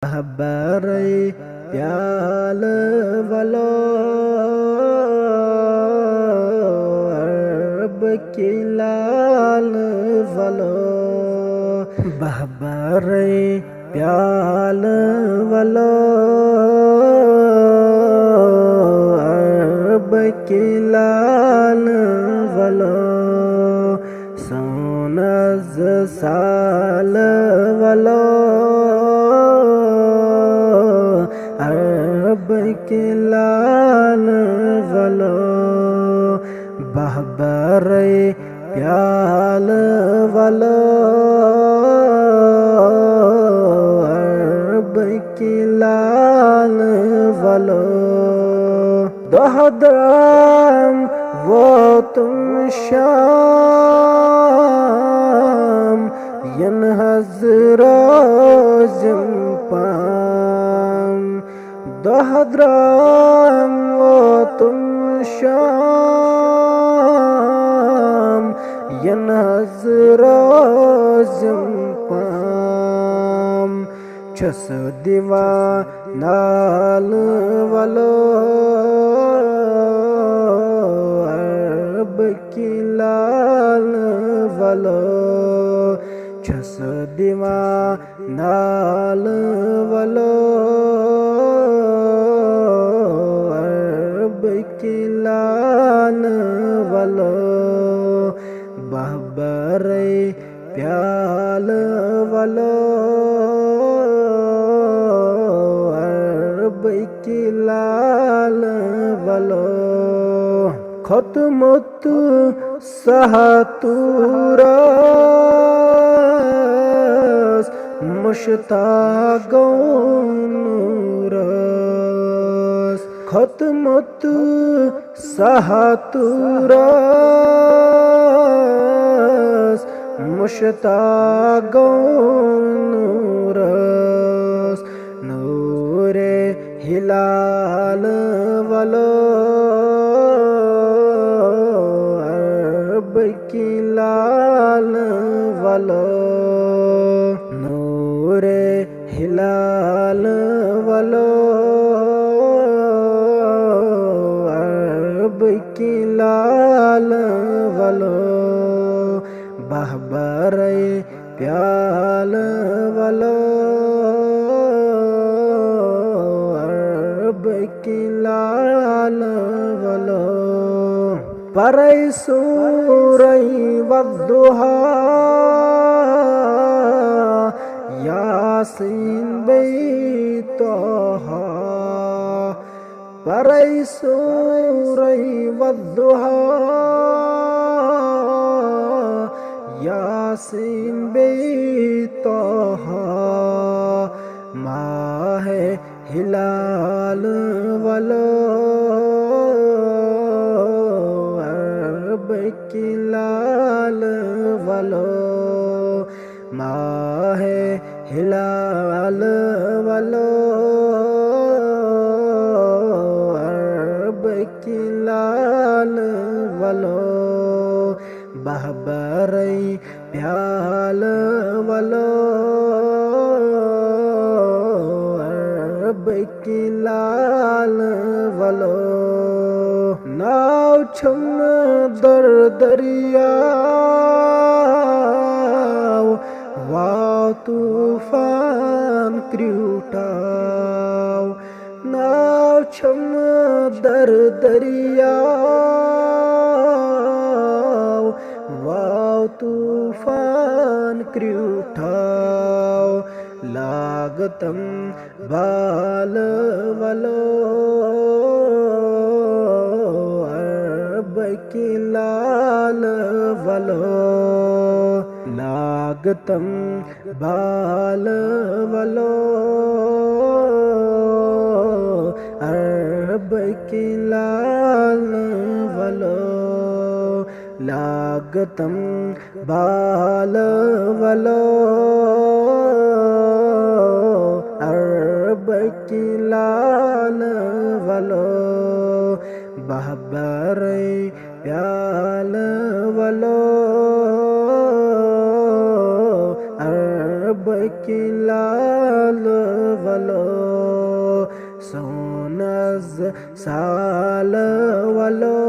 रहबरे प्याल वालो अरब की लाल वालो बहबरे प्याल वालो अरब की लाल वालो सोनज साल वालो अरब की लाल वालो बहबरे प्याल वालो अरब की लाल वालो दोहदराम वो तुम शाम यन हज़रोज़म पाम दोहदराम वो तुम शाम यन हज़रोज़म पाम छस दीवा नाल वालो अरब की लाल वालो छस दीवा नाल वालो अरब की लाल वालो बहबरे प्याल वालो अरब की लाल वालो खत्मत सहतूरस मुश्ताक़ों नूरस खत्मत सहतूरस मुश्ताक़ों नूरस नूरे हिलाल वालो अरब की लाल वालो नूरे हिलाल वालो अरब की लाल वालो बहबरे प्याल वालो अरब की लाल वालो परई सूरई वद्दुहा यासीन बैतहा परई सूरई वद्दुहा यासीन बैतहा माहे हिलाल वालो अरब की लाल वालो माहे हिलाल वालो अरब की लाल वालो बहबरे प्याल वालो अरब की लाल वालो नाव छम दर दरिया वाव तूफान क्रूटाव नाव छम दर दरिया वाव तूफान क्रूटाव लागतम बाल वालो अरब की लाल वालो लागतम बाल वालो अरब की लाल वालो लागतम बाल वालो अरब की लाल वालो बहबरे प्याल वालो अरब की लाल वालो वालो सोनज साल वालो